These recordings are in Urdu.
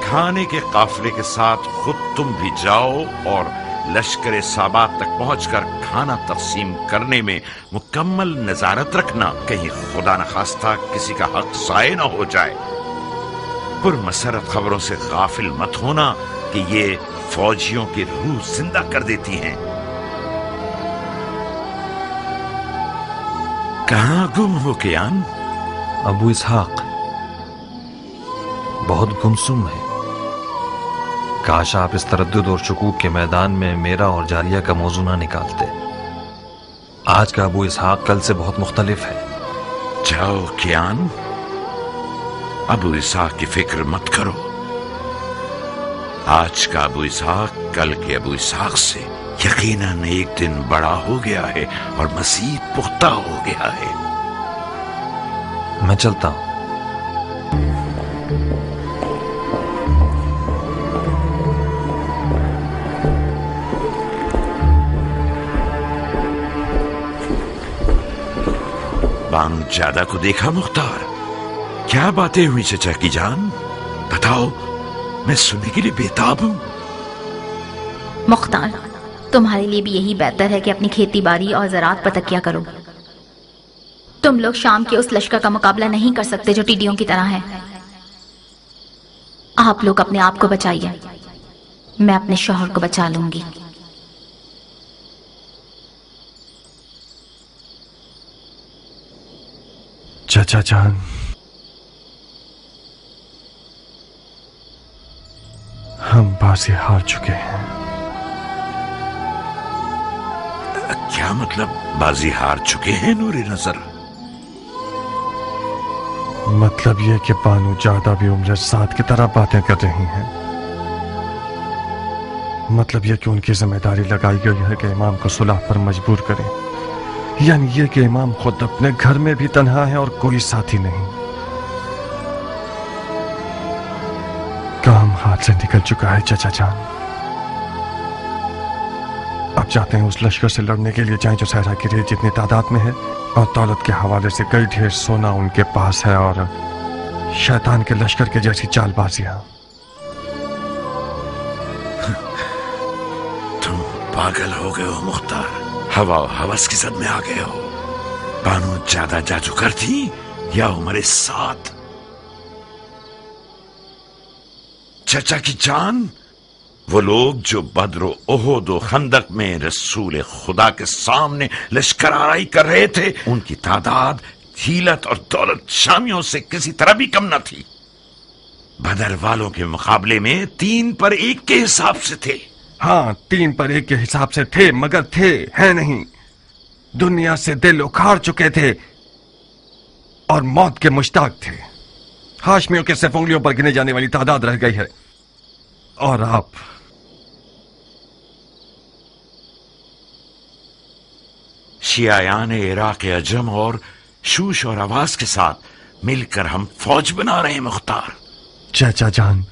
کھانے کے قافلے کے ساتھ خود تم بھی جاؤ اور لشکر صابات تک پہنچ کر کھانا تقسیم کرنے میں مکمل نظارت رکھنا، کہیں خدا نخواستہ کسی کا حق ضائع نہ ہو جائے۔ پرمسرت خبروں سے غافل مت ہونا کہ یہ فوجیوں کی روح زندہ کر دیتی ہیں۔ کہاں گم ہو کیان؟ ابو اسحاق بہت گمسم ہے۔ کاش آپ اس تردد اور شکوک کے میدان میں میرا اور جاریہ کا موضوع نہ نکالتے۔ آج کا ابو اسحاق کل سے بہت مختلف ہے۔ جاؤ کیان، ابو اسحاق کی فکر مت کرو۔ آج کا ابو اسحاق کل کے ابو اسحاق سے یقیناً ایک دن بڑا ہو گیا ہے اور مزید پختہ ہو گیا ہے۔ میں چلتا ہوں۔ بانگ زیادہ کو دیکھا مختار؟ کیا باتیں ہوئی چچا کی جان؟ بتاؤ، میں سننے کے لیے بےتاب ہوں۔ مختار، تمہارے لیے بھی یہی بہتر ہے کہ اپنی کھیتی باڑی اور زراعت پر تکیہ کرو۔ تم لوگ شام کے اس لشکر کا مقابلہ نہیں کر سکتے جو ٹڈیوں کی طرح ہے۔ آپ لوگ اپنے آپ کو بچائیے، میں اپنے شوہر کو بچا لوں گی۔ چچا جان، ہم بازی ہار چکے ہیں۔ کیا مطلب بازی ہار چکے ہیں نور نظر؟ مطلب یہ کہ بانو جادہ بھی عمر سات کی طرح باتیں کر رہی ہیں۔ مطلب یہ کہ ان کی ذمہ داری لگائی گئی ہے کہ امام کو صلح پر مجبور کریں، یعنی یہ کہ امام خود اپنے گھر میں بھی تنہا ہے اور کوئی ساتھی نہیں۔ کام ہاتھ سے نکل چکا ہے چچا جان۔ اب چاہتے ہیں اس لشکر سے لڑنے کے لیے جائیں جو صحرا کی ریت جتنی تعداد میں ہے، اور دولت کے حوالے سے کئی ڈھیر سونا ان کے پاس ہے، اور شیطان کے لشکر کے جیسی چال بازیاں۔ تم پاگل ہو گئے ہو مختار، ہوا و ہوس کی زد میں آ گئے ہو۔ بانو زیادہ جادوگر تھی یا ہمارے ساتھ؟ چچا کی جان، وہ لوگ جو بدر و احد و خندق میں رسول خدا کے سامنے لشکر آرائی کر رہے تھے، ان کی تعداد حیلت اور دولت شامیوں سے کسی طرح بھی کم نہ تھی۔ بدر والوں کے مقابلے میں 3 پر 1 کے حساب سے تھے۔ ہاں، 3 پر 1 کے حساب سے تھے، مگر تھے ہے نہیں۔ دنیا سے دل اکھاڑ چکے تھے اور موت کے مشتاق تھے۔ ہاشمیوں کے صرف انگلیوں پر گنے جانے والی تعداد رہ گئی ہے، اور آپ شیعیان عراق عجم اور شوش اور آواز کے ساتھ مل کر ہم فوج بنا رہے ہیں مختار۔ چچا جان،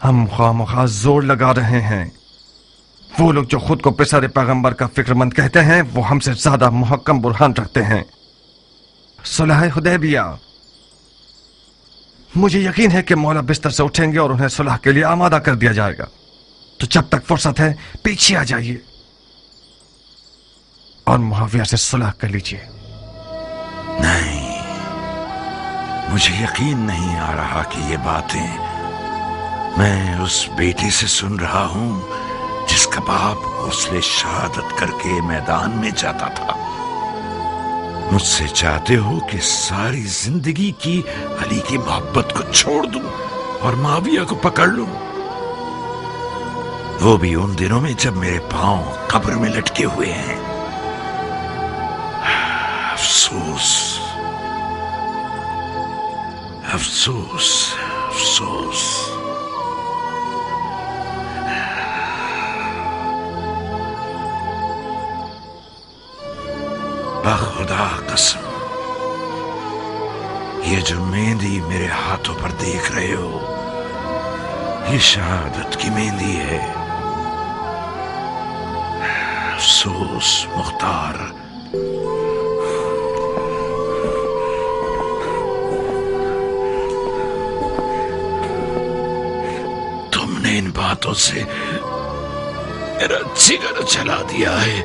ہم خواہ مخواہ زور لگا رہے ہیں۔ وہ لوگ جو خود کو پسر پیغمبر کا فکر مند کہتے ہیں، وہ ہم سے زیادہ محکم برہان رکھتے ہیں۔ صلح حدیبیہ، مجھے یقین ہے کہ مولا بستر سے اٹھیں گے اور انہیں صلح کے لیے آمادہ کر دیا جائے گا۔ تو جب تک فرصت ہے پیچھے آ جائیے اور معاویہ سے صلح کر لیجیے۔ نہیں، مجھے یقین نہیں آ رہا کہ یہ باتیں میں اس بیٹے سے سن رہا ہوں جس کا باپ غسل شہادت کر کے میدان میں جاتا تھا۔ مجھ سے چاہتے ہو کہ ساری زندگی کی علی کی محبت کو چھوڑ دوں اور معاویہ کو پکڑ لوں، وہ بھی ان دنوں میں جب میرے پاؤں قبر میں لٹکے ہوئے ہیں۔ افسوس افسوس افسوس۔ بخدا قسم، یہ جو مہندی میرے ہاتھوں پر دیکھ رہے ہو، یہ شہادت کی مہندی ہے۔ افسوس مختار، باتوں سے میرا جگر جلا دیا ہے.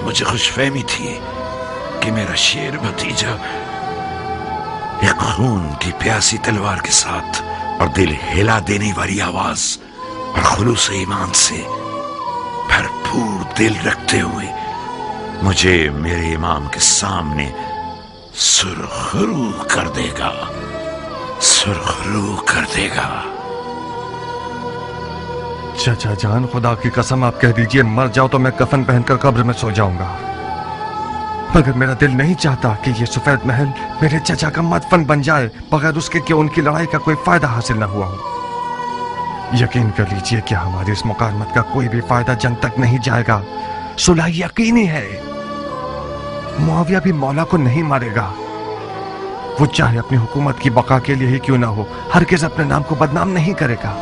مجھے خوش فہمی تھی کہ میرا شیر بھتیجا ایک خون کی پیاسی تلوار کے ساتھ اور دل ہلا دینے والی آواز اور خلوص ایمان سے بھرپور دل رکھتے ہوئے مجھے میرے امام کے سامنے سرخرو کر دے گا. سرخرو کر دے گا. چچا جان، خدا کی قسم آپ کہہ دیجئے مر جاؤ تو میں کفن پہن کر قبر میں سو جاؤں گا، مگر میرا دل نہیں چاہتا کہ یہ سفید محل میرے چچا کا مدفن بن جائے بغیر اس کے کہ ان کی لڑائی کا کوئی فائدہ حاصل نہ ہوا ہو. یقین کر لیجئے کہ ہماری اس مقاومت کا کوئی بھی فائدہ جنگ تک نہیں جائے گا. صلح یقینی ہے. معاویہ بھی مولا کو نہیں مارے گا. وہ چاہے اپنی حکومت کی بقا کے لیے ہی کیوں نہ ہو، ہرگز اپنے نام کو بدنام نہیں کرے گا.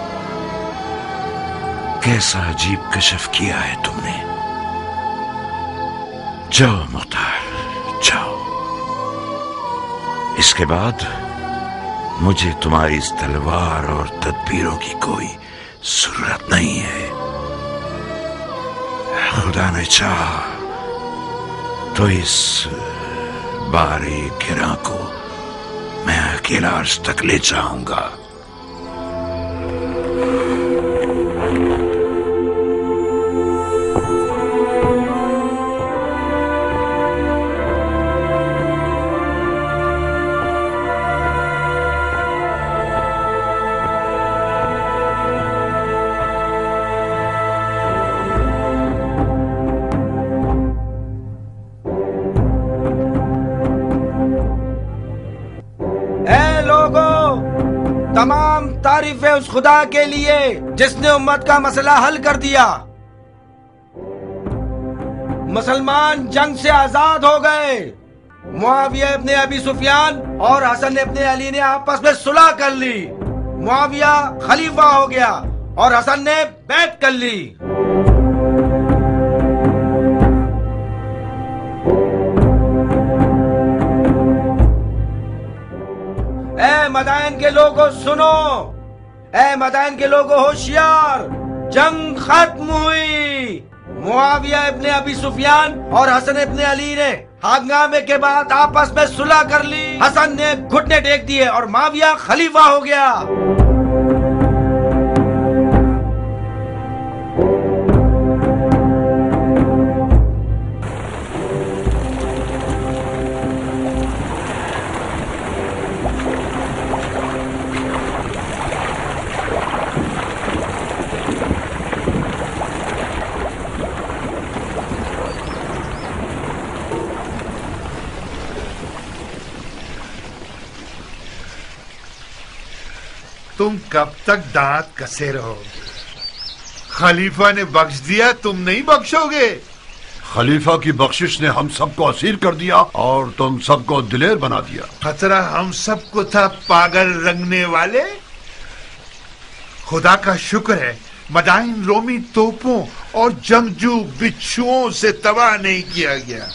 کیسا عجیب کشف کیا ہے تم نے. جاؤ مختار جاؤ. اس کے بعد مجھے تمہاری اس تلوار اور تدبیروں کی کوئی ضرورت نہیں ہے. خدا نے چاہا تو اس بارے گراں کو میں اکیلا عرش تک لے جاؤں گا. تمام تعریفیں اس خدا کے لیے جس نے امت کا مسئلہ حل کر دیا. مسلمان جنگ سے آزاد ہو گئے. معاویہ ابن ابی سفیان اور حسن ابن علی نے آپس میں صلح کر لی. معاویہ خلیفہ ہو گیا اور حسن نے بیعت کر لی. اے مدائن کے لوگوں سنو، اے مدائن کے لوگوں ہوشیار، جنگ ختم ہوئی. معاویہ ابن ابی سفیان اور حسن ابن علی نے ہنگامے کے بعد آپس میں صلح کر لی. حسن نے گھٹنے ٹیک دیے اور معاویہ خلیفہ ہو گیا. تم کب تک دانت کسے رہو؟ خلیفہ نے بخش دیا، تم نہیں بخشو گے. خلیفہ کی بخشش نے ہم سب کو اسیر کر دیا اور تم سب کو دلیر بنا دیا. خطرہ ہم سب کو تھا پاگل رنگنے والے. خدا کا شکر ہے مدائن رومی توپوں اور جنگجو بچھوؤں سے تباہ نہیں کیا گیا.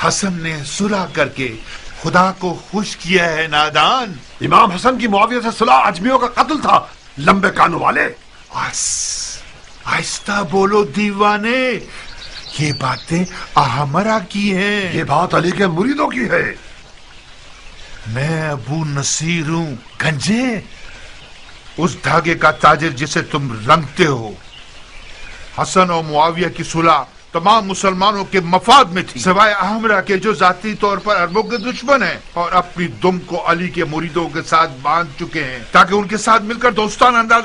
حسن نے صلح کر کے خدا کو خوش کیا ہے. نادان، امام حسن کی معاویہ سے صلح اجمیوں کا قتل تھا. لمبے کانوں والے، آہستہ بولو دیوانے، یہ باتیں احمرا کی ہیں. یہ بات علی کے مریدوں کی ہے. میں ابو نصیر ہوں. گنجے، اس دھاگے کا تاجر جسے تم رنگتے ہو. حسن اور معاویہ کی صلح تمام مسلمانوں کے مفاد میں تھی، سوائے احمرا کے جو ذاتی طور پر عربوں کے دشمن ہیں اور اپنی دم کو علی کے مریدوں کے ساتھ باندھ چکے ہیں تاکہ ان کے ساتھ مل کر دوستانہ انداز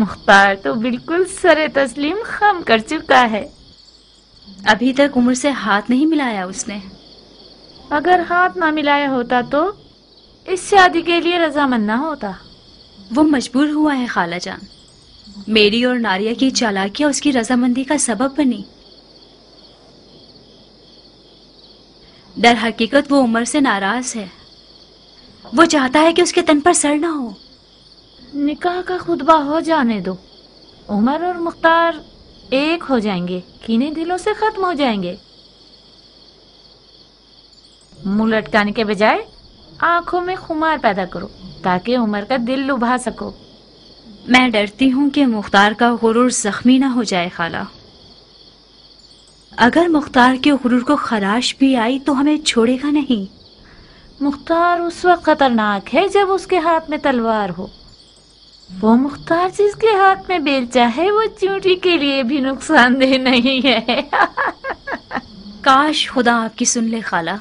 مختار تو بالکل سر تسلیم خم کر چکا ہے. ابھی تک عمر سے ہاتھ نہیں ملایا اس نے. اگر ہاتھ نہ ملایا ہوتا تو اس شادی کے لیے رضامند نہ ہوتا. وہ مجبور ہوا ہے خالہ جان. میری اور ناریہ کی چالاکیاں اس کی رضامندی کا سبب بنی. در حقیقت وہ عمر سے ناراض ہے. وہ چاہتا ہے کہ اس کے تن پر سر نہ ہو. نکاح کا خطبہ ہو جانے دو. عمر اور مختار ایک ہو جائیں گے، کینے دلوں سے ختم ہو جائیں گے. منہ لٹکانے کے بجائے آنکھوں میں خمار پیدا کرو تاکہ عمر کا دل لبھا سکو. میں ڈرتی ہوں کہ مختار کا غرور زخمی نہ ہو جائے خالہ. اگر مختار کے غرور کو خراش بھی آئی تو ہمیں چھوڑے گا نہیں. مختار اس وقت خطرناک ہے جب اس کے ہاتھ میں تلوار ہو. وہ مختار جس کے ہاتھ میں بیلچا ہے وہ چونٹی کے لیے بھی نقصان دہ نہیں ہے. کاش خدا آپ کی سن لے خالہ.